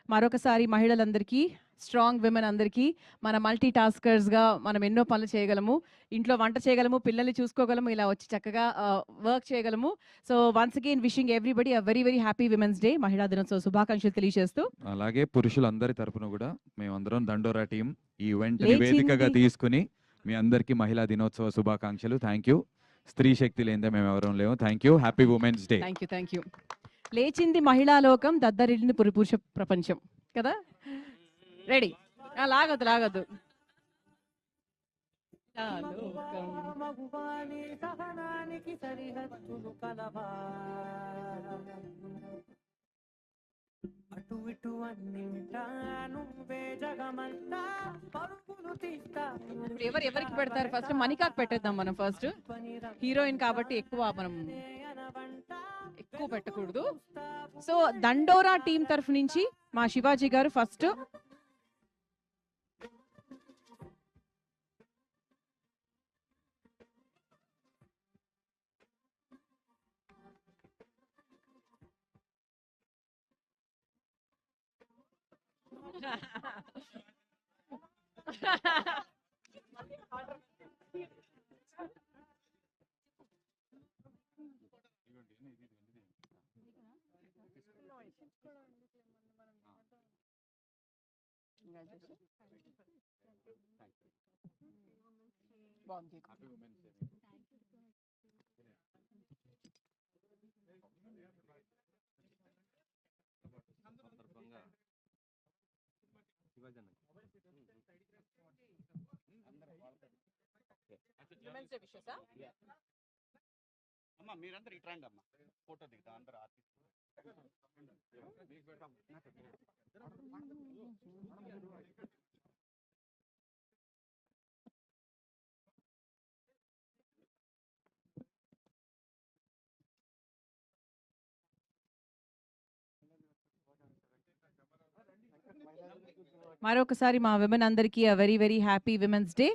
మరొకసారి మహిళలందరికీ, strong women అందరికీ, మన మల్టీ టాస్కర్స్‌గా మనం ఎన్నో పనులు చేయగలము. ఇంట్లో వంట చేయగలము, పిల్లల్ని చూసుకోగలము, ఇలా వచ్చి చక్కగా వర్క్ చేయగలము. So once again wishing everybody a very very happy women's day. మహిళా దినోత్సవ శుభాకాంక్షలు తెలియజేస్తూ, అలాగే పురుషులందరి తరపున కూడా మేమందరం దండోరా టీం ఈ ఈవెంట్ని లేచింది వేదికగా తీసుకుని మీ అందరికీ మహిళా దినోత్సవ శుభాకాంక్షలు. Thank you. స్త్రీ శక్తి లేనిదే మేము ఎవరం లేము. Thank you. Happy women's day. Thank you. లేచింది మహిళా లోకం, దద్దరిల్లింది పురుష ప్రపంచం కదా. రెడీ. లాగొద్దు. అటు ఇటు అన్నింటా నువ్వే జగమంతా పరుగులు తీస్తా. ఎవరికి పెడతారు? ఫస్ట్ మణికాకు పెట్టేద్దాం మనం. ఫస్ట్ హీరోయిన్ కాబట్టి ఎక్కువ పెట్టకూడదు. సో దండోరా టీం తరఫు నుంచి మా శివాజీ గారు ఫస్ట్. బాగుంది. అమ్మా మీరందరూ ఇటు రండి అమ్మా, ఫోటో దిగుతాం అందరూ ఆర్టిస్ట్. మరొకసారి మా విమెన్ అందరికీ a very very happy women's day.